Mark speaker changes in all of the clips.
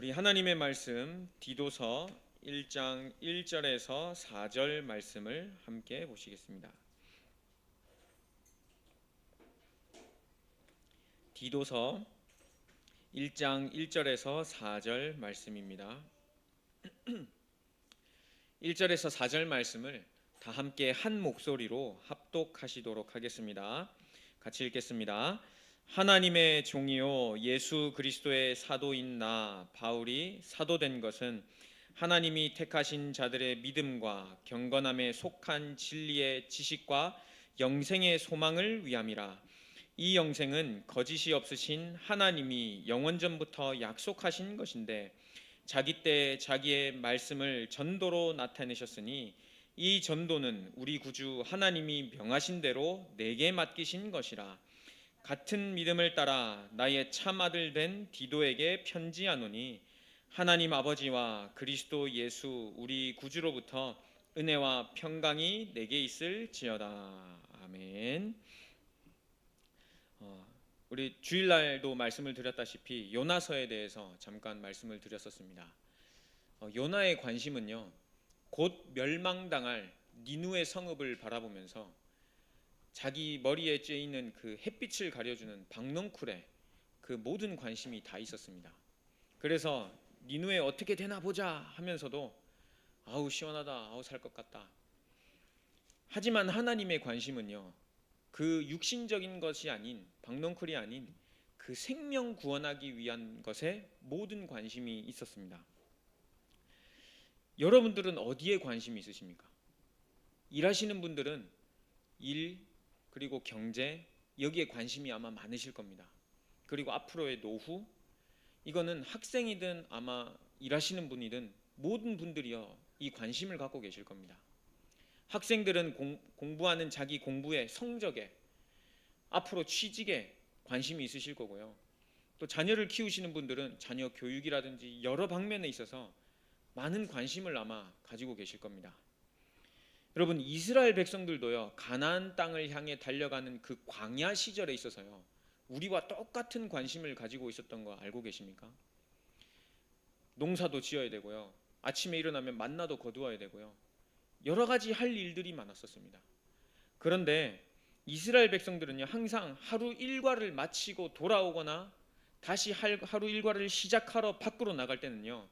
Speaker 1: 우리 하나님의 말씀 디도서 1장 1절에서 4절 말씀을 함께 보시겠습니다. 디도서 1장 1절에서 4절 말씀입니다. 1절에서 4절 말씀을 다 함께 한 목소리로 합독하시도록 하겠습니다. 같이 읽겠습니다. 하나님의 종이요 예수 그리스도의 사도인 나 바울이 사도된 것은 하나님이 택하신 자들의 믿음과 경건함에 속한 진리의 지식과 영생의 소망을 위함이라. 이 영생은 거짓이 없으신 하나님이 영원전부터 약속하신 것인데 자기 때 자기의 말씀을 전도로 나타내셨으니 이 전도는 우리 구주 하나님이 명하신 대로 내게 맡기신 것이라. 같은 믿음을 따라 나의 참아들 된 디도에게 편지하노니 하나님 아버지와 그리스도 예수 우리 구주로부터 은혜와 평강이 내게 있을지어다. 아멘. 우리 주일날도 말씀을 드렸다시피 요나서에 대해서 잠깐 말씀을 드렸었습니다. 요나의 관심은요, 곧 멸망당할 니누의 성읍을 바라보면서 자기 머리에 쬐있는 그 햇빛을 가려주는 박넝쿨에 그 모든 관심이 다 있었습니다. 그래서 니누에 어떻게 되나 보자 하면서도 아우 시원하다, 아우 살 것 같다. 하지만 하나님의 관심은요, 그 육신적인 것이 아닌 박넝쿨이 아닌 그 생명 구원하기 위한 것에 모든 관심이 있었습니다. 여러분들은 어디에 관심이 있으십니까? 일하시는 분들은 일 그리고 경제 여기에 관심이 아마 많으실 겁니다. 그리고 앞으로의 노후, 이거는 학생이든 아마 일하시는 분이든 모든 분들이요 이 관심을 갖고 계실 겁니다. 학생들은 공부하는 자기 공부의 성적에, 앞으로 취직에 관심이 있으실 거고요. 또 자녀를 키우시는 분들은 자녀 교육이라든지 여러 방면에 있어서 많은 관심을 아마 가지고 계실 겁니다. 여러분, 이스라엘 백성들도요 가나안 땅을 향해 달려가는 그 광야 시절에 있어서요 우리와 똑같은 관심을 가지고 있었던 거 알고 계십니까? 농사도 지어야 되고요, 아침에 일어나면 만나도 거두어야 되고요, 여러 가지 할 일들이 많았었습니다. 그런데 이스라엘 백성들은요 항상 하루 일과를 마치고 돌아오거나 다시 하루 일과를 시작하러 밖으로 나갈 때는요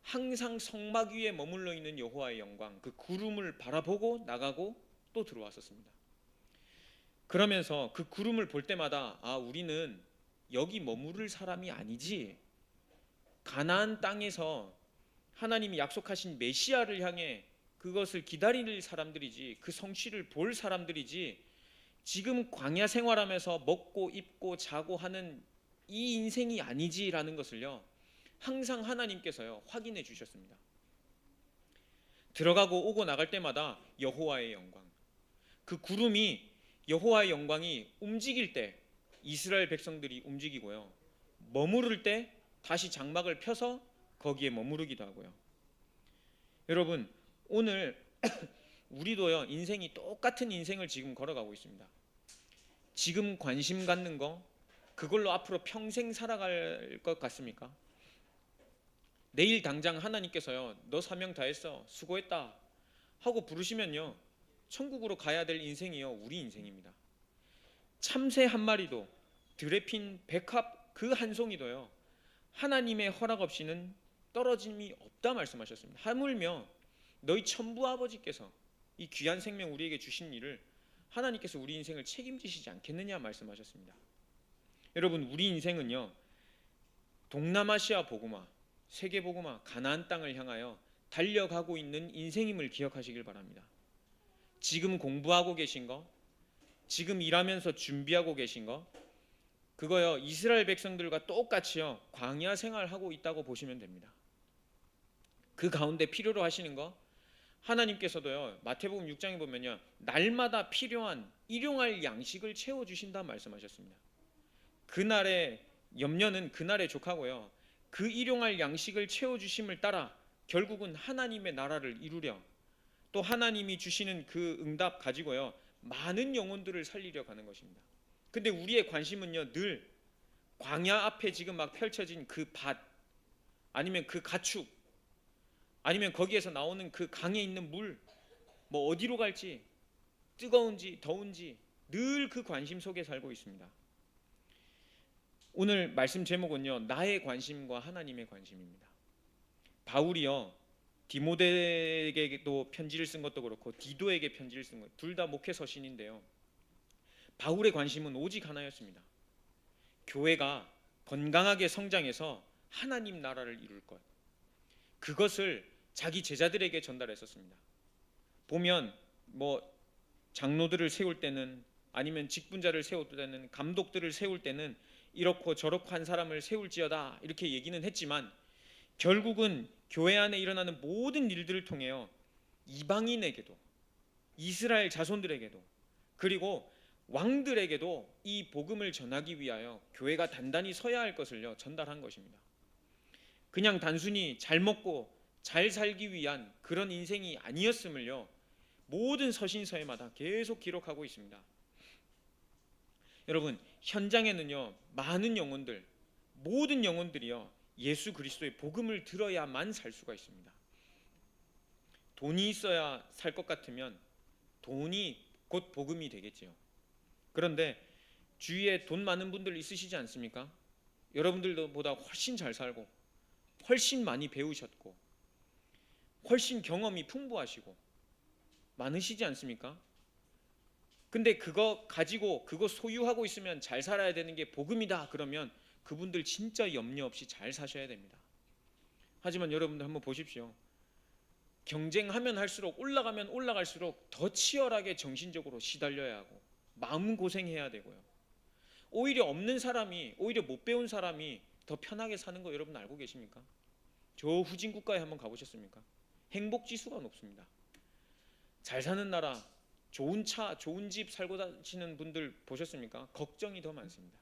Speaker 1: 항상 성막 위에 머물러 있는 여호와의 영광, 그 구름을 바라보고 나가고 또 들어왔었습니다. 그러면서 그 구름을 볼 때마다 아, 우리는 여기 머무를 사람이 아니지, 가나안 땅에서 하나님이 약속하신 메시아를 향해 그것을 기다릴 사람들이지, 그 성취를 볼 사람들이지, 지금 광야 생활하면서 먹고 입고 자고 하는 이 인생이 아니지라는 것을요 항상 하나님께서요 확인해 주셨습니다. 들어가고 오고 나갈 때마다 여호와의 영광, 그 구름이, 여호와의 영광이 움직일 때 이스라엘 백성들이 움직이고요, 머무를 때 다시 장막을 펴서 거기에 머무르기도 하고요. 여러분, 오늘 우리도요 인생이 똑같은 인생을 지금 걸어가고 있습니다. 지금 관심 갖는 거, 그걸로 앞으로 평생 살아갈 것 같습니까? 내일 당장 하나님께서요 너 사명 다 했어, 수고했다 하고 부르시면요 천국으로 가야 될 인생이요 우리 인생입니다. 참새 한 마리도, 들에 핀 백합 그 한 송이도요 하나님의 허락 없이는 떨어짐이 없다 말씀하셨습니다. 하물며 너희 천부 아버지께서 이 귀한 생명 우리에게 주신 일을 하나님께서 우리 인생을 책임지시지 않겠느냐 말씀하셨습니다. 여러분, 우리 인생은요 동남아시아 복음화, 세계 복음화, 가나안 땅을 향하여 달려가고 있는 인생임을 기억하시길 바랍니다. 지금 공부하고 계신 거, 지금 일하면서 준비하고 계신 거, 그거요 이스라엘 백성들과 똑같이요 광야 생활하고 있다고 보시면 됩니다. 그 가운데 필요로 하시는 거, 하나님께서도요 마태복음 6장에 보면요 날마다 필요한 일용할 양식을 채워주신다 말씀하셨습니다. 그날의 염려는 그날의 족하고요, 그 일용할 양식을 채워주심을 따라 결국은 하나님의 나라를 이루려, 또 하나님이 주시는 그 응답 가지고요 많은 영혼들을 살리려 가는 것입니다. 근데 우리의 관심은요 늘 광야 앞에 지금 막 펼쳐진 그 밭, 아니면 그 가축, 아니면 거기에서 나오는 그 강에 있는 물, 뭐 어디로 갈지, 뜨거운지 더운지 늘 그 관심 속에 살고 있습니다. 오늘 말씀 제목은요, 나의 관심과 하나님의 관심입니다. 바울이요, 디모데에게도 편지를 쓴 것도 그렇고 디도에게 편지를 쓴 것, 둘 다 목회 서신인데요, 바울의 관심은 오직 하나였습니다. 교회가 건강하게 성장해서 하나님 나라를 이룰 것, 그것을 자기 제자들에게 전달했었습니다. 보면 뭐 장로들을 세울 때는, 아니면 직분자를 세울 때는, 감독들을 세울 때는 이렇고 저렇고 한 사람을 세울지어다 이렇게 얘기는 했지만, 결국은 교회 안에 일어나는 모든 일들을 통해요, 이방인에게도, 이스라엘 자손들에게도, 그리고 왕들에게도 이 복음을 전하기 위하여 교회가 단단히 서야 할 것을요 전달한 것입니다. 그냥 단순히 잘 먹고 잘 살기 위한 그런 인생이 아니었음을요 모든 서신서에마다 계속 기록하고 있습니다. 여러분, 현장에는요 많은 영혼들, 모든 영혼들이요 예수 그리스도의 복음을 들어야만 살 수가 있습니다. 돈이 있어야 살 것 같으면 돈이 곧 복음이 되겠지요. 그런데 주위에 돈 많은 분들 있으시지 않습니까? 여러분들보다 훨씬 잘 살고, 훨씬 많이 배우셨고, 훨씬 경험이 풍부하시고 많으시지 않습니까? 근데 그거 가지고, 그거 소유하고 있으면 잘 살아야 되는 게 복음이다 그러면 그분들 진짜 염려 없이 잘 사셔야 됩니다. 하지만 여러분들 한번 보십시오. 경쟁하면 할수록, 올라가면 올라갈수록 더 치열하게 정신적으로 시달려야 하고 마음고생해야 되고요, 오히려 없는 사람이, 오히려 못 배운 사람이 더 편하게 사는 거 여러분 알고 계십니까? 저 후진 국가에 한번 가보셨습니까? 행복지수가 높습니다. 잘 사는 나라, 좋은 차, 좋은 집 살고 다니시는 분들 보셨습니까? 걱정이 더 많습니다.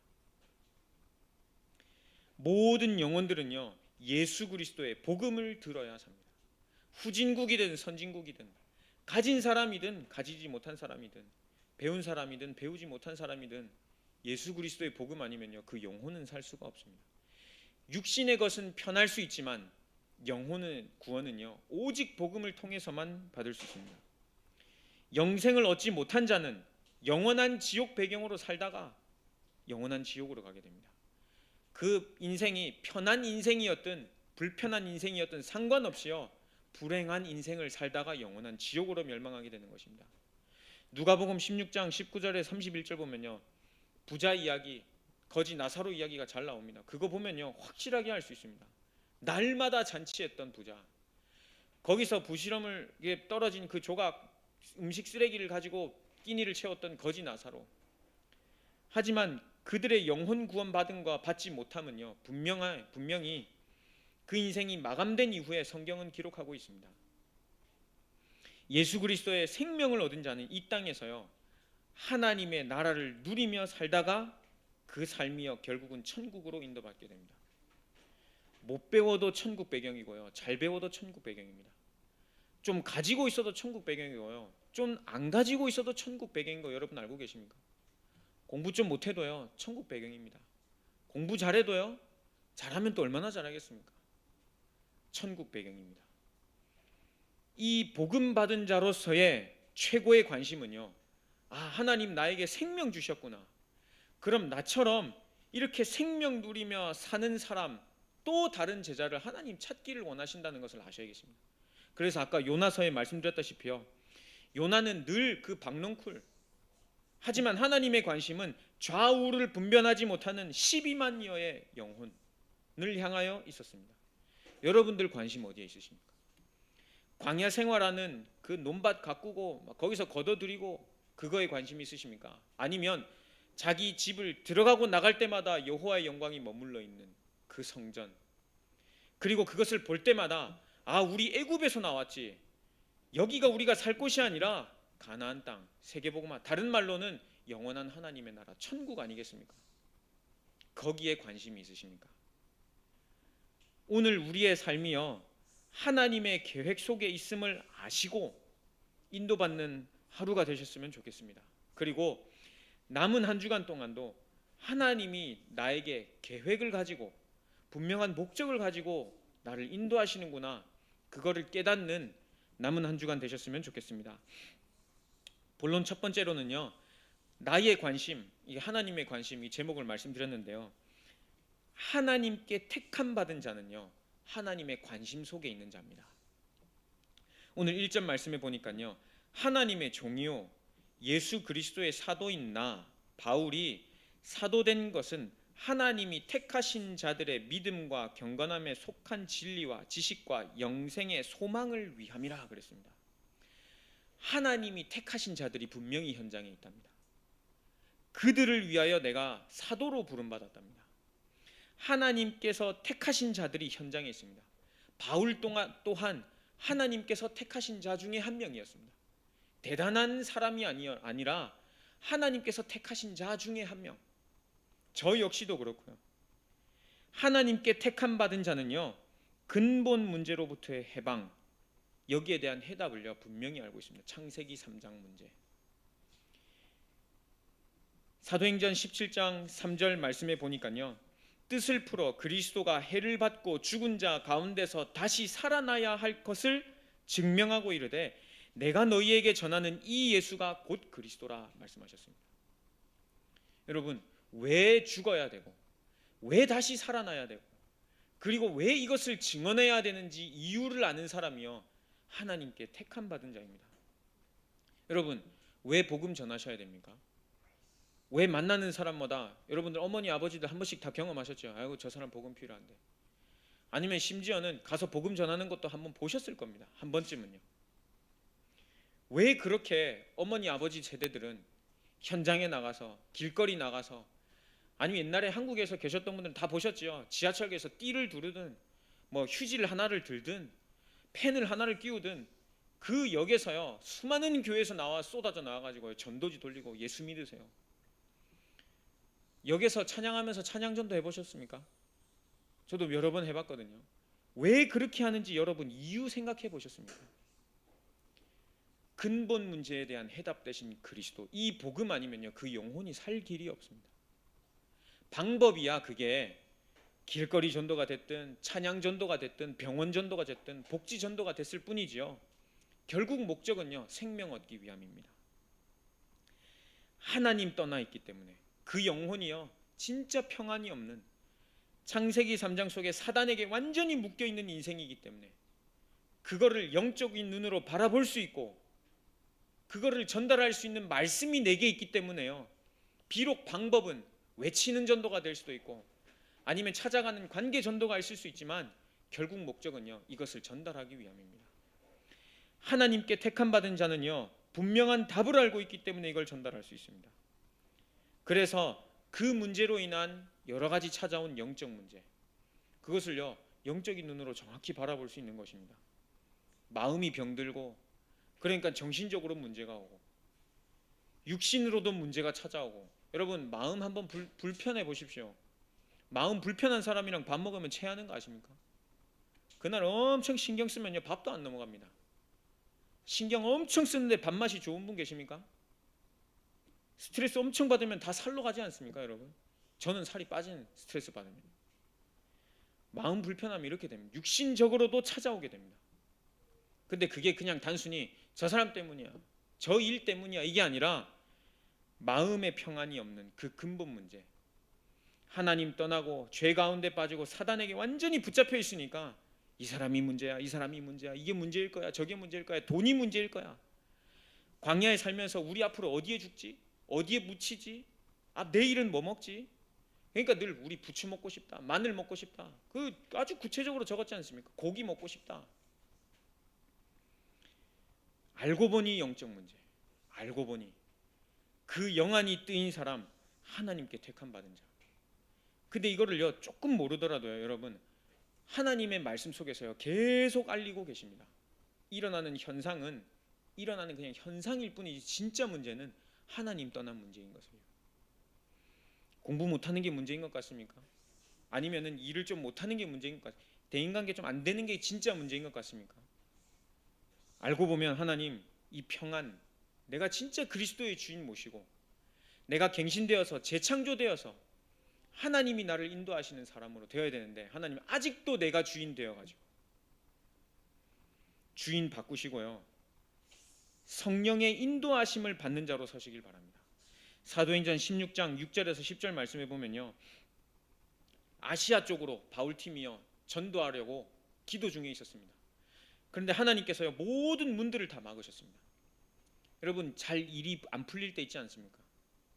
Speaker 1: 모든 영혼들은요 예수 그리스도의 복음을 들어야 삽니다. 후진국이든 선진국이든, 가진 사람이든 가지지 못한 사람이든, 배운 사람이든 배우지 못한 사람이든 예수 그리스도의 복음 아니면요 그 영혼은 살 수가 없습니다. 육신의 것은 편할 수 있지만 영혼의 구원은요 오직 복음을 통해서만 받을 수 있습니다. 영생을 얻지 못한 자는 영원한 지옥 배경으로 살다가 영원한 지옥으로 가게 됩니다. 그 인생이 편한 인생이었든 불편한 인생이었든 상관없이요 불행한 인생을 살다가 영원한 지옥으로 멸망하게 되는 것입니다. 누가복음 16장 19절에 31절 보면요 부자 이야기, 거지 나사로 이야기가 잘 나옵니다. 그거 보면요 확실하게 알 수 있습니다. 날마다 잔치했던 부자, 거기서 부시럼을 떨어진 그 조각 음식 쓰레기를 가지고 끼니를 채웠던 거지 나사로. 하지만 그들의 영혼 구원 받은 과 받지 못함은요 분명히 그 인생이 마감된 이후에 성경은 기록하고 있습니다. 예수 그리스도의 생명을 얻은 자는 이 땅에서요 하나님의 나라를 누리며 살다가 그 삶이요 결국은 천국으로 인도받게 됩니다. 못 배워도 천국 배경이고요, 잘 배워도 천국 배경입니다. 좀 가지고 있어도 천국 배경이고요, 좀 안 가지고 있어도 천국 배경인 거 여러분 알고 계십니까? 공부 좀 못해도요 천국 배경입니다. 공부 잘해도요, 잘하면 또 얼마나 잘하겠습니까? 천국 배경입니다. 이 복음 받은 자로서의 최고의 관심은요, 하나님 나에게 생명 주셨구나, 그럼 나처럼 이렇게 생명 누리며 사는 사람, 또 다른 제자를 하나님 찾기를 원하신다는 것을 아셔야겠습니다. 그래서 아까 요나서에 말씀드렸다시피요, 요나는 늘 그 박넝쿨, 하지만 하나님의 관심은 좌우를 분별하지 못하는 12만여의 영혼을 향하여 있었습니다. 여러분들 관심 어디에 있으십니까? 광야 생활하는 그 논밭 가꾸고 거기서 걷어들이고 그거에 관심이 있으십니까? 아니면 자기 집을 들어가고 나갈 때마다 여호와의 영광이 머물러 있는 그 성전, 그리고 그것을 볼 때마다 우리 애굽에서 나왔지, 여기가 우리가 살 곳이 아니라 가나안 땅, 세계복음화, 다른 말로는 영원한 하나님의 나라, 천국 아니겠습니까? 거기에 관심이 있으십니까? 오늘 우리의 삶이요 하나님의 계획 속에 있음을 아시고 인도받는 하루가 되셨으면 좋겠습니다. 그리고 남은 한 주간 동안도 하나님이 나에게 계획을 가지고 분명한 목적을 가지고 나를 인도하시는구나, 그거를 깨닫는 남은 한 주간 되셨으면 좋겠습니다. 본론 첫 번째로는요, 나의 관심, 이 하나님의 관심, 이 제목을 말씀드렸는데요, 하나님께 택함 받은 자는요, 하나님의 관심 속에 있는 자입니다. 오늘 1절 말씀에 보니까요, 하나님의 종이요 예수 그리스도의 사도인 나 바울이 사도된 것은 하나님이 택하신 자들의 믿음과 경건함에 속한 진리와 지식과 영생의 소망을 위함이라 그랬습니다. 하나님이 택하신 자들이 분명히 현장에 있답니다. 그들을 위하여 내가 사도로 부름받았답니다. 하나님께서 택하신 자들이 현장에 있습니다. 바울 또한 하나님께서 택하신 자 중에 한 명이었습니다. 대단한 사람이 아니라 하나님께서 택하신 자 중에 한 명. 저 역시도 그렇고요. 하나님께 택함 받은 자는요, 근본 문제로부터의 해방, 여기에 대한 해답을요 분명히 알고 있습니다. 창세기 3장 문제. 사도행전 17장 3절 말씀에 보니까요, 뜻을 풀어 그리스도가 해를 받고 죽은 자 가운데서 다시 살아나야 할 것을 증명하고 이르되 내가 너희에게 전하는 이 예수가 곧 그리스도라 말씀하셨습니다. 여러분, 왜 죽어야 되고 왜 다시 살아나야 되고 그리고 왜 이것을 증언해야 되는지 이유를 아는 사람이요 하나님께 택함 받은 자입니다. 여러분, 왜 복음 전하셔야 됩니까? 왜 만나는 사람마다, 여러분들 어머니 아버지들 한 번씩 다 경험하셨죠? 아이고 저 사람 복음 필요한데. 아니면 심지어는 가서 복음 전하는 것도 한번 보셨을 겁니다. 한 번쯤은요. 왜 그렇게 어머니 아버지 세대들은 현장에 나가서, 길거리 나가서, 아니면 옛날에 한국에서 계셨던 분들은 다 보셨죠? 지하철에서 띠를 두르든 뭐 휴지를 하나를 들든 펜을 하나를 끼우든 그 역에서요 수많은 교회에서 쏟아져 나와가지고 전도지 돌리고 예수 믿으세요. 역에서 찬양하면서 찬양전도 해보셨습니까? 저도 여러 번 해봤거든요. 왜 그렇게 하는지 여러분 이유 생각해 보셨습니까? 근본 문제에 대한 해답 대신 그리스도, 이 복음 아니면요 그 영혼이 살 길이 없습니다. 방법이야 그게 길거리 전도가 됐든 찬양 전도가 됐든 병원 전도가 됐든 복지 전도가 됐을 뿐이지요. 결국 목적은요 생명 얻기 위함입니다. 하나님 떠나 있기 때문에 그 영혼이요 진짜 평안이 없는, 창세기 3장 속에 사단에게 완전히 묶여있는 인생이기 때문에 그거를 영적인 눈으로 바라볼 수 있고 그거를 전달할 수 있는 말씀이 내게 있기 때문에요, 비록 방법은 외치는 전도가 될 수도 있고 아니면 찾아가는 관계 전도가 있을 수 있지만 결국 목적은요 이것을 전달하기 위함입니다. 하나님께 택함 받은 자는요 분명한 답을 알고 있기 때문에 이걸 전달할 수 있습니다. 그래서 그 문제로 인한 여러 가지 찾아온 영적 문제, 그것을요 영적인 눈으로 정확히 바라볼 수 있는 것입니다. 마음이 병들고 그러니까 정신적으로 문제가 오고 육신으로도 문제가 찾아오고, 여러분 마음 한번 불편해 보십시오. 마음 불편한 사람이랑 밥 먹으면 체하는 거 아십니까? 그날 엄청 신경 쓰면요 밥도 안 넘어갑니다. 신경 엄청 쓰는데 밥맛이 좋은 분 계십니까? 스트레스 엄청 받으면 다 살로 가지 않습니까 여러분? 저는 살이 빠지는, 스트레스 받으면 마음 불편함이 이렇게 됩니다. 육신적으로도 찾아오게 됩니다. 근데 그게 그냥 단순히 저 사람 때문이야, 저 일 때문이야 이게 아니라 마음의 평안이 없는 그 근본 문제, 하나님 떠나고 죄 가운데 빠지고 사단에게 완전히 붙잡혀 있으니까 이 사람이 문제야, 이 사람이 문제야, 이게 문제일 거야, 저게 문제일 거야, 돈이 문제일 거야. 광야에 살면서 우리 앞으로 어디에 죽지? 어디에 묻히지? 내일은 뭐 먹지? 그러니까 늘 우리 부추 먹고 싶다, 마늘 먹고 싶다, 그 아주 구체적으로 적었지 않습니까? 고기 먹고 싶다. 알고 보니 영적 문제, 알고 보니 그 영안이 뜨인 사람, 하나님께 택함 받은 자. 근데 이거를요 조금 모르더라도요 여러분 하나님의 말씀 속에서요 계속 알리고 계십니다. 일어나는 현상은 일어나는 그냥 현상일 뿐이지 진짜 문제는 하나님 떠난 문제인 것을요. 공부 못하는 게 문제인 것 같습니까? 아니면은 일을 좀 못하는 게 문제인 것 같습니까? 대인관계 좀 안 되는 게 진짜 문제인 것 같습니까? 알고 보면 하나님 이 평안, 내가 진짜 그리스도의 주인 모시고 내가 갱신되어서 재창조되어서 하나님이 나를 인도하시는 사람으로 되어야 되는데 하나님은 아직도 내가 주인 되어가지고 주인 바꾸시고요, 성령의 인도하심을 받는 자로 서시길 바랍니다. 사도행전 16장 6절에서 10절 말씀해 보면요, 아시아 쪽으로 바울팀이요 전도하려고 기도 중에 있었습니다. 그런데 하나님께서요 모든 문들을 다 막으셨습니다. 여러분, 잘 일이 안 풀릴 때 있지 않습니까?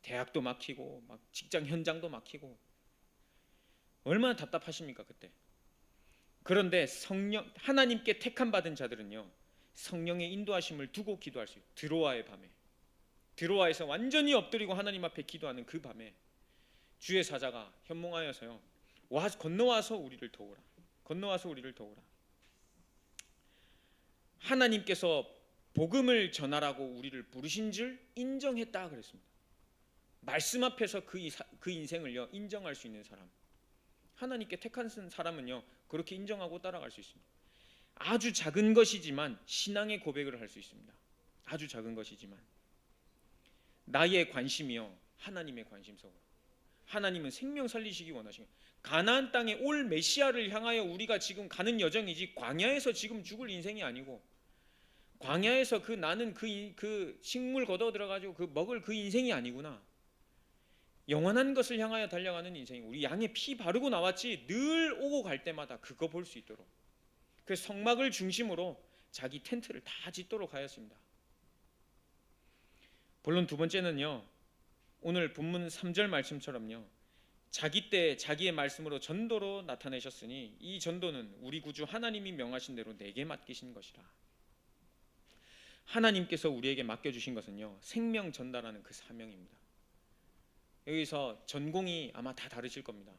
Speaker 1: 대학도 막히고 막 직장 현장도 막히고 얼마나 답답하십니까 그때. 그런데 하나님께 택함 받은 자들은요 성령의 인도하심을 두고 기도할 수 있어요. 드로아의 밤에, 드로아에서 완전히 엎드리고 하나님 앞에 기도하는 그 밤에 주의 사자가 현몽하여서요 건너와서 우리를 도우라, 건너와서 우리를 도우라. 하나님께서 복음을 전하라고 우리를 부르신 줄 인정했다 그랬습니다. 말씀 앞에서 그 인생을요 인정할 수 있는 사람, 하나님께 택한 사람은요 그렇게 인정하고 따라갈 수 있습니다. 아주 작은 것이지만 신앙의 고백을 할 수 있습니다. 아주 작은 것이지만 나의 관심이요 하나님의 관심 속으로. 하나님은 생명 살리시기 원하시는, 가나안 땅에 올 메시아를 향하여 우리가 지금 가는 여정이지 광야에서 지금 죽을 인생이 아니고, 광야에서 나는 그 식물 걷어 들어가지고 그 먹을 그 인생이 아니구나. 영원한 것을 향하여 달려가는 인생이, 우리 양의 피 바르고 나왔지 늘 오고 갈 때마다 그거 볼 수 있도록, 그래서 성막을 중심으로 자기 텐트를 다 짓도록 하였습니다. 본론 두 번째는요, 오늘 본문 3절 말씀처럼요 자기 때 자기의 말씀으로 전도로 나타내셨으니 이 전도는 우리 구주 하나님이 명하신 대로 내게 맡기신 것이라. 하나님께서 우리에게 맡겨주신 것은요 생명 전달하는 그 사명입니다. 여기서 전공이 아마 다 다르실 겁니다.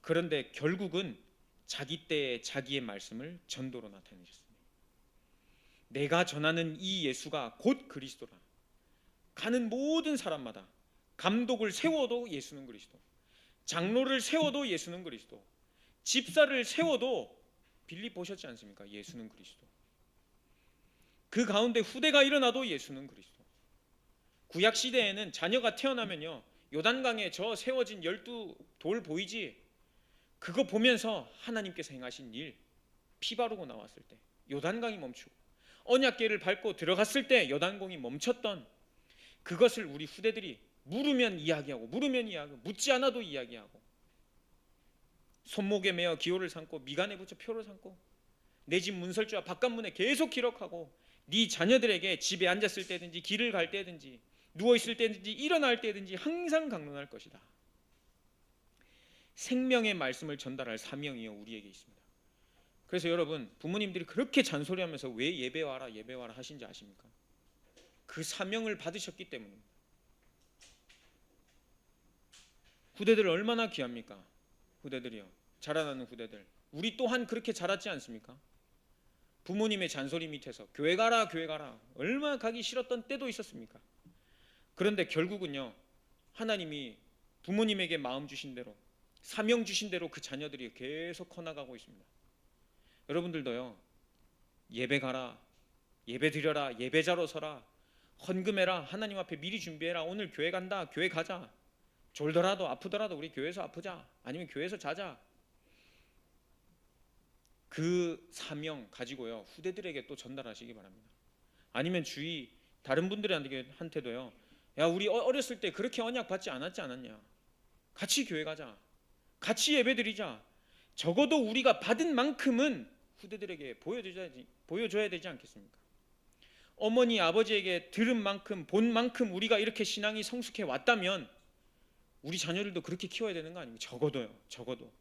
Speaker 1: 그런데 결국은 자기 때에 자기의 말씀을 전도로 나타내셨습니다. 내가 전하는 이 예수가 곧 그리스도라. 가는 모든 사람마다 감독을 세워도 예수는 그리스도, 장로를 세워도 예수는 그리스도, 집사를 세워도 빌립 보셨지 않습니까? 예수는 그리스도. 그 가운데 후대가 일어나도 예수는 그리스도. 구약 시대에는 자녀가 태어나면요 요단강에 저 세워진 12돌 보이지? 그거 보면서 하나님께서 행하신 일, 피 바르고 나왔을 때 요단강이 멈추고 언약궤를 밟고 들어갔을 때 요단강이 멈췄던 그것을 우리 후대들이 물으면 이야기하고 묻지 않아도 이야기하고, 손목에 매어 기호를 삼고 미간에 붙여 표를 삼고 내 집 문설주와 바깥문에 계속 기록하고, 네 자녀들에게 집에 앉았을 때든지 길을 갈 때든지 누워있을 때든지 일어날 때든지 항상 강론할 것이다. 생명의 말씀을 전달할 사명이요 우리에게 있습니다. 그래서 여러분, 부모님들이 그렇게 잔소리하면서 왜 예배 와라 하신지 아십니까? 그 사명을 받으셨기 때문입니다. 후대들 얼마나 귀합니까? 후대들이요, 자라나는 후대들. 우리 또한 그렇게 자랐지 않습니까? 부모님의 잔소리 밑에서 교회 가라 얼마나 가기 싫었던 때도 있었습니까? 그런데 결국은요 하나님이 부모님에게 마음 주신 대로, 사명 주신 대로 그 자녀들이 계속 커나가고 있습니다. 여러분들도요 예배 가라, 예배 드려라, 예배자로 서라, 헌금해라, 하나님 앞에 미리 준비해라, 오늘 교회 간다, 교회 가자, 졸더라도 아프더라도 우리 교회에서 아프자, 아니면 교회에서 자자. 그 사명 가지고요 후대들에게 또 전달하시기 바랍니다. 아니면 주위 다른 분들한테도요, 야 우리 어렸을 때 그렇게 언약 받지 않았냐, 같이 교회 가자, 같이 예배 드리자. 적어도 우리가 받은 만큼은 후대들에게 보여줘야 되지 않겠습니까? 어머니 아버지에게 들은 만큼 본 만큼 우리가 이렇게 신앙이 성숙해 왔다면 우리 자녀들도 그렇게 키워야 되는 거 아닙니까? 적어도.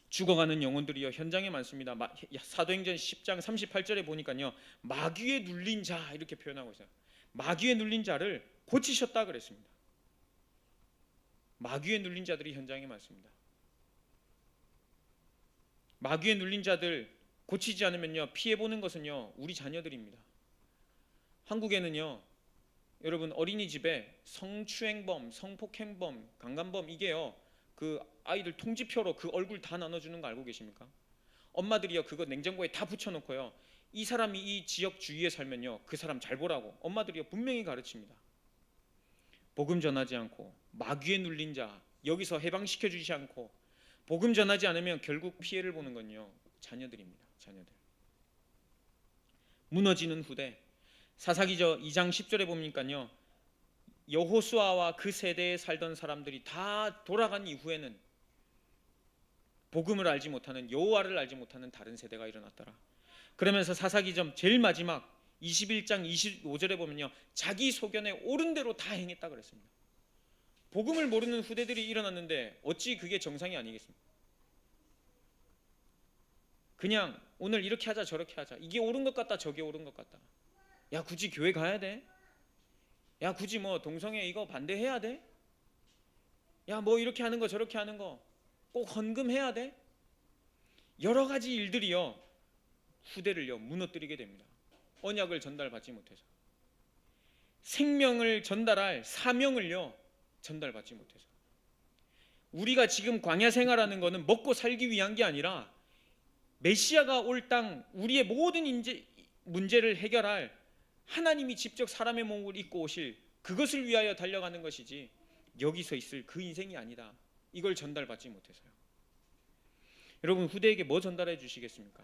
Speaker 1: 죽어가는 영혼들이요 현장에 많습니다. 사도행전 10장 38절에 보니까요 마귀에 눌린 자 이렇게 표현하고 있어요. 마귀에 눌린 자를 고치셨다 그랬습니다. 마귀에 눌린 자들이 현장에 많습니다. 마귀에 눌린 자들 고치지 않으면요 피해보는 것은요 우리 자녀들입니다. 한국에는요 여러분 어린이집에 성추행범, 성폭행범, 강간범 이게요 그 아이들 통지표로 그 얼굴 다 나눠주는 거 알고 계십니까? 엄마들이요 그거 냉장고에 다 붙여놓고요 이 사람이 이 지역 주위에 살면요 그 사람 잘 보라고 엄마들이요 분명히 가르칩니다. 복음 전하지 않고 마귀에 눌린 자 여기서 해방시켜 주지 않고 복음 전하지 않으면 결국 피해를 보는 건요 자녀들입니다. 자녀들. 무너지는 후대. 사사기저 2장 10절에 보니까요 여호수아와 그 세대에 살던 사람들이 다 돌아간 이후에는 복음을 알지 못하는, 여호와를 알지 못하는 다른 세대가 일어났더라. 그러면서 사사기전 제일 마지막 21장 25절에 보면요 자기 소견에 옳은 대로 다 행했다 그랬습니다. 복음을 모르는 후대들이 일어났는데 어찌 그게 정상이 아니겠습니까? 그냥 오늘 이렇게 하자 저렇게 하자, 이게 옳은 것 같다 저게 옳은 것 같다, 야 굳이 교회 가야 돼? 야 굳이 뭐 동성애 이거 반대해야 돼? 야 뭐 이렇게 하는 거 저렇게 하는 거 꼭 헌금해야 돼? 여러 가지 일들이요 후대를요 무너뜨리게 됩니다. 언약을 전달받지 못해서, 생명을 전달할 사명을요 전달받지 못해서. 우리가 지금 광야 생활하는 거는 먹고 살기 위한 게 아니라 메시아가 올 땅 우리의 모든 문제를 해결할 하나님이 직접 사람의 몸을 입고 오실 그것을 위하여 달려가는 것이지 여기서 있을 그 인생이 아니다. 이걸 전달받지 못해서요. 여러분 후대에게 뭐 전달해 주시겠습니까?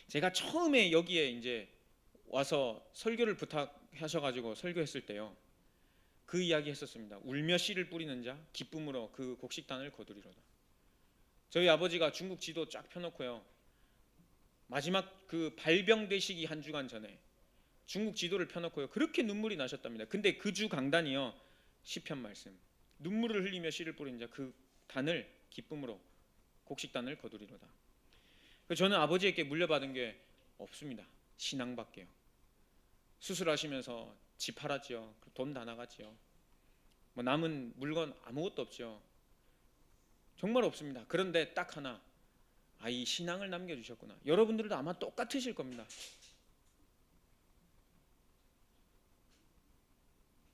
Speaker 1: 제가 처음에 여기에 이제 와서 설교를 부탁하셔가지고 설교했을 때요 그 이야기 했었습니다. 울며 씨를 뿌리는 자 기쁨으로 그 곡식단을 거두리로다. 저희 아버지가 중국 지도 쫙 펴놓고요 마지막 그 발병되시기 한 주간 전에 중국 지도를 펴놓고요 그렇게 눈물이 나셨답니다. 근데 그 주 강단이요 시편 말씀, 눈물을 흘리며 씨를 뿌리는 자 그 단을 기쁨으로 곡식단을 거두리로다. 저는 아버지에게 물려받은 게 없습니다. 신앙밖에요. 수술하시면서 집 팔았죠. 돈 다 나갔죠. 뭐 남은 물건 아무것도 없죠. 정말 없습니다. 그런데 딱 하나, 이 신앙을 남겨주셨구나. 여러분들도 아마 똑같으실 겁니다.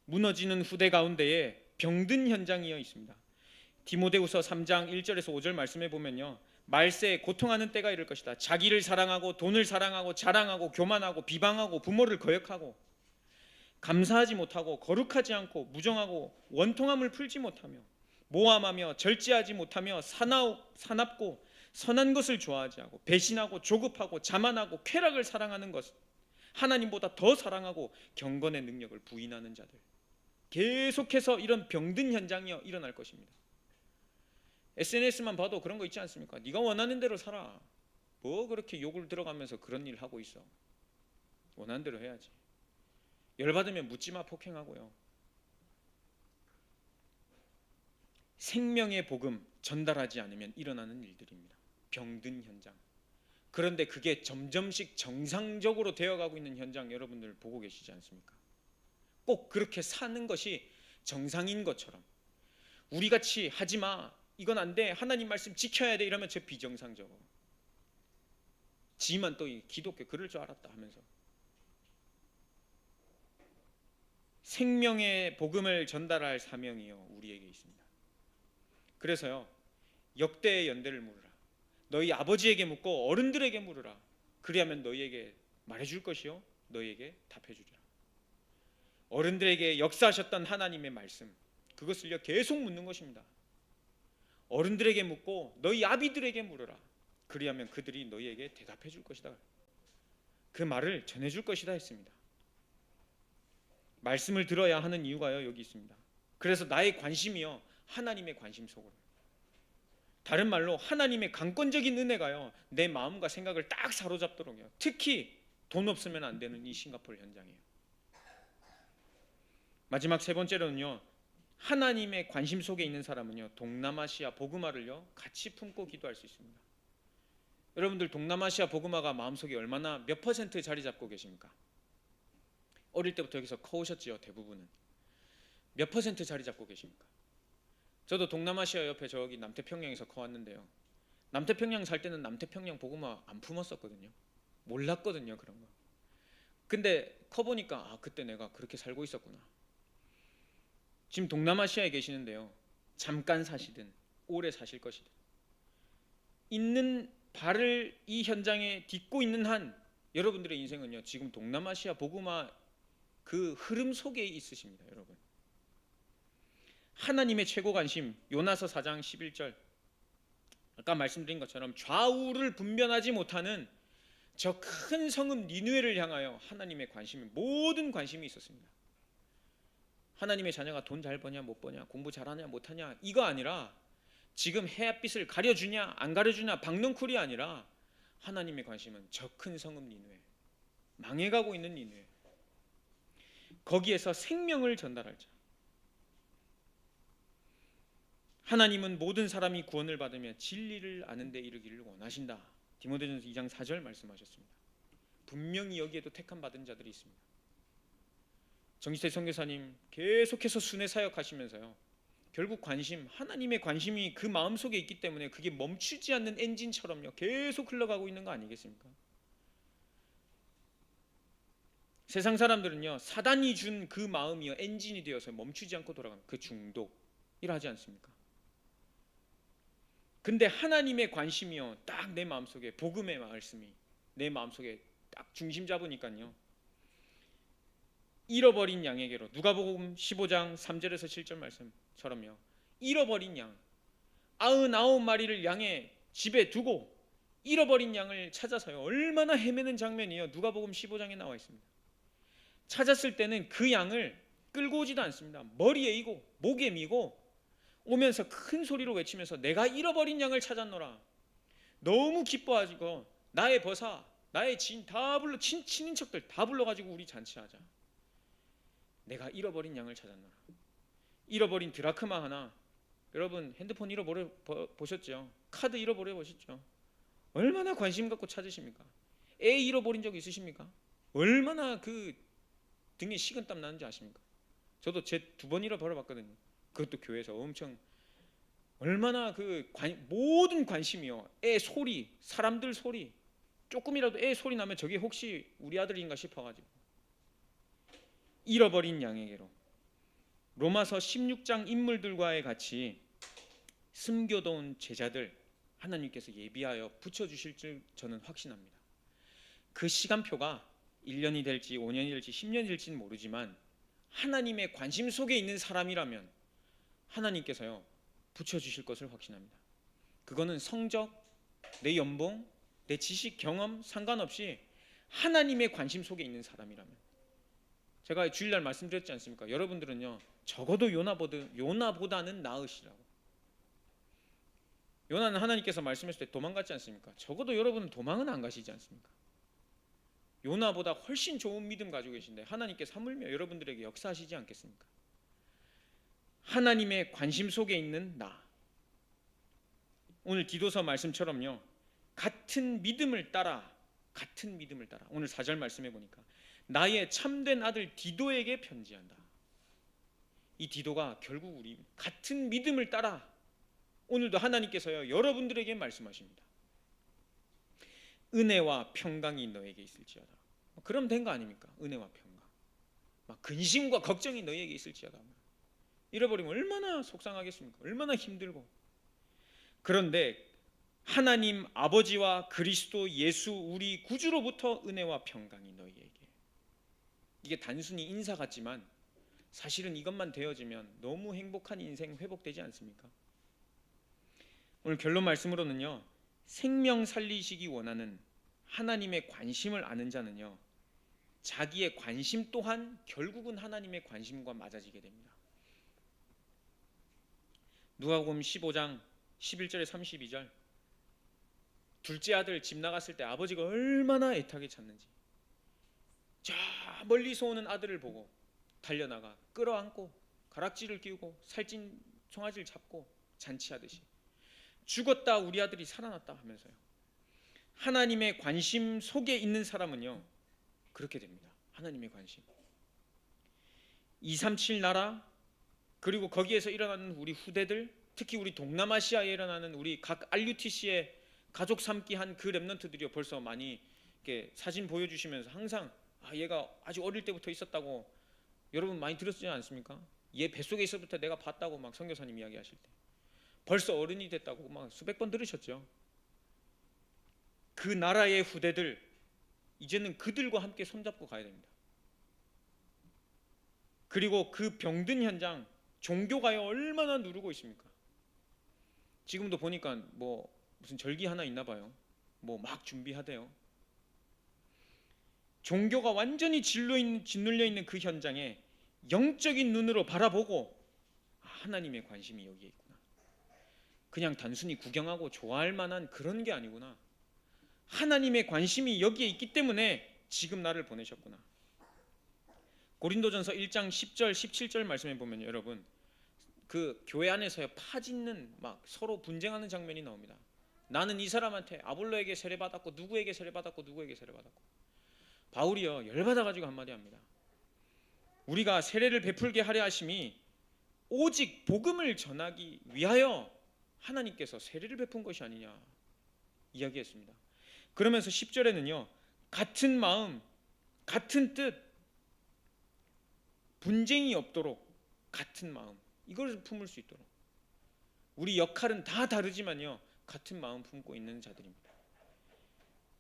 Speaker 1: 무너지는 후대 가운데에 병든 현장이어 있습니다. 디모데후서 3장 1절에서 5절 말씀해 보면요 말세에 고통하는 때가 이를 것이다. 자기를 사랑하고 돈을 사랑하고 자랑하고 교만하고 비방하고 부모를 거역하고 감사하지 못하고 거룩하지 않고 무정하고 원통함을 풀지 못하며 모함하며 절제하지 못하며 사납고 선한 것을 좋아하지 않고 배신하고 조급하고 자만하고 쾌락을 사랑하는 것, 하나님보다 더 사랑하고 경건의 능력을 부인하는 자들. 계속해서 이런 병든 현장이 일어날 것입니다. SNS만 봐도 그런 거 있지 않습니까? 네가 원하는 대로 살아. 뭐 그렇게 욕을 들어가면서 그런 일 하고 있어. 원하는 대로 해야지. 열받으면 묻지마 폭행하고요. 생명의 복음 전달하지 않으면 일어나는 일들입니다. 병든 현장. 그런데 그게 점점씩 정상적으로 되어가고 있는 현장 여러분들 보고 계시지 않습니까? 꼭 그렇게 사는 것이 정상인 것처럼 우리같이 하지마, 이건 안 돼, 하나님 말씀 지켜야 돼 이러면 저 비정상적으로 지만 또 기독교 그럴 줄 알았다 하면서. 생명의 복음을 전달할 사명이요 우리에게 있습니다. 그래서요 역대의 연대를 물으라. 너희 아버지에게 묻고 어른들에게 물으라. 그리하면 너희에게 말해줄 것이요 너희에게 답해주리라. 어른들에게 역사하셨던 하나님의 말씀 그것을요 계속 묻는 것입니다. 어른들에게 묻고 너희 아비들에게 물어라. 그리하면 그들이 너희에게 대답해 줄 것이다. 그 말을 전해줄 것이다 했습니다. 말씀을 들어야 하는 이유가요 여기 있습니다. 그래서 나의 관심이요 하나님의 관심 속으로, 다른 말로 하나님의 강권적인 은혜가요 내 마음과 생각을 딱 사로잡도록요. 특히 돈 없으면 안 되는 이 싱가포르 현장이에요. 마지막 세 번째로는요 하나님의 관심 속에 있는 사람은요 동남아시아 복음화를요 같이 품고 기도할 수 있습니다. 여러분들 동남아시아 복음화가 마음속에 얼마나 몇 퍼센트 자리 잡고 계십니까? 어릴 때부터 여기서 커오셨지요. 대부분은 몇 퍼센트 자리 잡고 계십니까? 저도 동남아시아 옆에 저기 남태평양에서 커왔는데요 남태평양 살 때는 남태평양 복음화 안 품었었거든요. 몰랐거든요 그런 거. 근데 커보니까 그때 내가 그렇게 살고 있었구나. 지금 동남아시아에 계시는데요 잠깐 사시든 오래 사실 것이든 있는 발을 이 현장에 딛고 있는 한 여러분들의 인생은요 지금 동남아시아 복음화 그 흐름 속에 있으십니다, 여러분. 하나님의 최고 관심, 요나서 4장 11절. 아까 말씀드린 것처럼 좌우를 분별하지 못하는 저 큰 성읍 니느웨를 향하여 하나님의 관심이, 모든 관심이 있었습니다. 하나님의 자녀가 돈 잘 버냐 못 버냐, 공부 잘하냐 못하냐, 이거 아니라 지금 햇빛을 가려주냐 안 가려주냐 박넝쿨이 아니라 하나님의 관심은 저 큰 성읍 니느웨, 망해가고 있는 니느웨, 거기에서 생명을 전달할 자. 하나님은 모든 사람이 구원을 받으며 진리를 아는 데 이르기를 원하신다. 디모데전서 2장 4절 말씀하셨습니다. 분명히 여기에도 택함 받은 자들이 있습니다. 정기태 선교사님 계속해서 순회 사역하시면서요, 결국 관심, 하나님의 관심이 그 마음속에 있기 때문에 그게 멈추지 않는 엔진처럼요 계속 흘러가고 있는 거 아니겠습니까? 세상 사람들은요 사단이 준 그 마음이요 엔진이 되어서 멈추지 않고 돌아가는 그 중독이라 하지 않습니까? 근데 하나님의 관심이요 딱 내 마음속에, 복음의 말씀이 내 마음속에 딱 중심 잡으니까요, 잃어버린 양에게로, 누가복음 15장 3절에서 7절 말씀처럼요, 잃어버린 양 99마리를 양의 집에 두고 잃어버린 양을 찾아서요 얼마나 헤매는 장면이요 누가복음 15장에 나와 있습니다. 찾았을 때는 그 양을 끌고 오지도 않습니다. 머리에 이고 목에 미고 오면서 큰 소리로 외치면서 내가 잃어버린 양을 찾았노라. 너무 기뻐하시고 나의 버사, 나의 지인 다 불러, 친인척들 다 불러가지고 우리 잔치하자. 내가 잃어버린 양을 찾았노라. 잃어버린 드라크마 하나, 여러분 핸드폰 잃어버려 보셨죠? 카드 잃어버려 보셨죠? 얼마나 관심 갖고 찾으십니까? 애 잃어버린 적 있으십니까? 얼마나 그 등에 식은땀 나는지 아십니까? 저도 제 2번 잃어버려 봤거든요. 그것도 교회에서 엄청, 얼마나 그 모든 관심이요, 애 소리, 사람들 소리, 조금이라도 애 소리 나면 저게 혹시 우리 아들인가 싶어가지고. 잃어버린 양에게로, 로마서 16장 인물들과의 같이 숨겨둔 제자들 하나님께서 예비하여 붙여주실 줄 저는 확신합니다. 그 시간표가 1년이 될지 5년이 될지 10년이 될지는 모르지만 하나님의 관심 속에 있는 사람이라면 하나님께서요 붙여주실 것을 확신합니다. 그거는 성적, 내 연봉, 내 지식, 경험 상관없이 하나님의 관심 속에 있는 사람이라면. 제가 주일날 말씀드렸지 않습니까? 여러분들은요 적어도 요나보다는 나으시라고. 요나는 하나님께서 말씀하실 때 도망갔지 않습니까? 적어도 여러분은 도망은 안 가시지 않습니까? 요나보다 훨씬 좋은 믿음 가지고 계신데 하나님께서 하물며 여러분들에게 역사하시지 않겠습니까? 하나님의 관심 속에 있는 나. 오늘 디도서 말씀처럼요 같은 믿음을 따라 오늘 4절 말씀해 보니까 나의 참된 아들 디도에게 편지한다. 이 디도가 결국 우리 같은 믿음을 따라 오늘도 하나님께서요 여러분들에게 말씀하십니다. 은혜와 평강이 너에게 있을지어다. 그럼 된 거 아닙니까? 은혜와 평강. 막 근심과 걱정이 너에게 있을지어다. 잃어버리면 얼마나 속상하겠습니까? 얼마나 힘들고. 그런데 하나님 아버지와 그리스도 예수 우리 구주로부터 은혜와 평강이 너희에게. 이게 단순히 인사 같지만 사실은 이것만 되어지면 너무 행복한 인생 회복되지 않습니까? 오늘 결론 말씀으로는요, 생명 살리시기 원하는 하나님의 관심을 아는 자는요 자기의 관심 또한 결국은 하나님의 관심과 맞아지게 됩니다. 누가복음 15장 11절에 32절, 둘째 아들 집 나갔을 때 아버지가 얼마나 애타게 찾는지, 저 멀리서 오는 아들을 보고 달려나가 끌어안고 가락지를 끼우고 살찐 송아지를 잡고 잔치하듯이 죽었다 우리 아들이 살아났다 하면서요. 하나님의 관심 속에 있는 사람은요 그렇게 됩니다. 하나님의 관심, 237 나라, 그리고 거기에서 일어나는 우리 후대들, 특히 우리 동남아시아에 일어나는 우리 각 RUTC의 가족 삼기 한 그 렘넌트들이요 벌써 많이 이렇게 사진 보여주시면서 항상 얘가 아주 어릴 때부터 있었다고 여러분 많이 들었지 않습니까? 얘 뱃속에 있어부터 내가 봤다고 막 선교사님 이야기하실 때 벌써 어른이 됐다고 막 수백 번 들으셨죠. 그 나라의 후대들, 이제는 그들과 함께 손잡고 가야 됩니다. 그리고 그 병든 현장 종교가요 얼마나 누르고 있습니까? 지금도 보니까 뭐 무슨 절기 하나 있나 봐요. 뭐 막 준비하대요. 종교가 완전히 짓눌려 있는 그 현장에 영적인 눈으로 바라보고 하나님의 관심이 여기에 있구나. 그냥 단순히 구경하고 좋아할 만한 그런 게 아니구나. 하나님의 관심이 여기에 있기 때문에 지금 나를 보내셨구나. 고린도전서 1장 10절 17절 말씀해 보면 여러분 그 교회 안에서요 파짓는 막 서로 분쟁하는 장면이 나옵니다. 나는 이 사람한테 아볼로에게 세례받았고 누구에게 세례받았고 누구에게 세례받았고 바울이요 열받아 가지고 한마디 합니다. 우리가 세례를 베풀게 하려 하심이 오직 복음을 전하기 위하여 하나님께서 세례를 베푼 것이 아니냐 이야기했습니다. 그러면서 10절에는요 같은 마음 같은 뜻 분쟁이 없도록 같은 마음 이걸 품을 수 있도록 우리 역할은 다 다르지만요 같은 마음 품고 있는 자들입니다.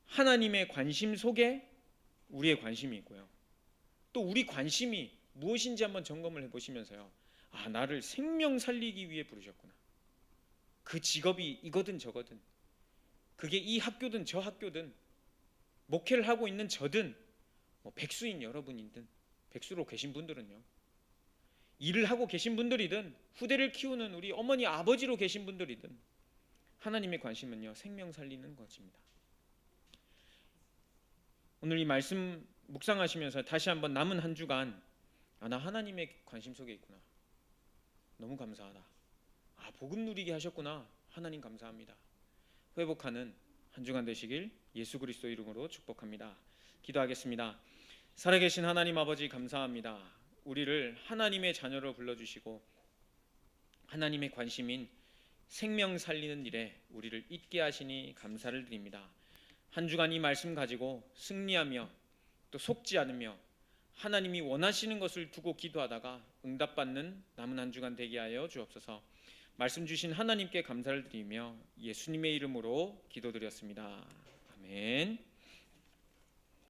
Speaker 1: 하나님의 관심 속에 우리의 관심이 있고요. 또 우리 관심이 무엇인지 한번 점검을 해보시면서요. 아 나를 생명 살리기 위해 부르셨구나. 그 직업이 이거든 저거든 그게 이 학교든 저 학교든 목회를 하고 있는 저든 뭐 백수인 여러분이든 백수로 계신 분들은요 일을 하고 계신 분들이든 후대를 키우는 우리 어머니 아버지로 계신 분들이든 하나님의 관심은요 생명 살리는 것입니다. 오늘 이 말씀 묵상하시면서 다시 한번 남은 한 주간 나 하나님의 관심 속에 있구나. 너무 감사하다. 복음 누리게 하셨구나. 하나님 감사합니다. 회복하는 한 주간 되시길 예수 그리스도 이름으로 축복합니다. 기도하겠습니다. 살아계신 하나님 아버지 감사합니다. 우리를 하나님의 자녀로 불러주시고 하나님의 관심인 생명 살리는 일에 우리를 있게 하시니 감사를 드립니다. 한 주간 이 말씀 가지고 승리하며 또 속지 않으며 하나님이 원하시는 것을 두고 기도하다가 응답받는 남은 한 주간 되게 하여 주옵소서. 말씀 주신 하나님께 감사를 드리며 예수님의 이름으로 기도드렸습니다. 아멘.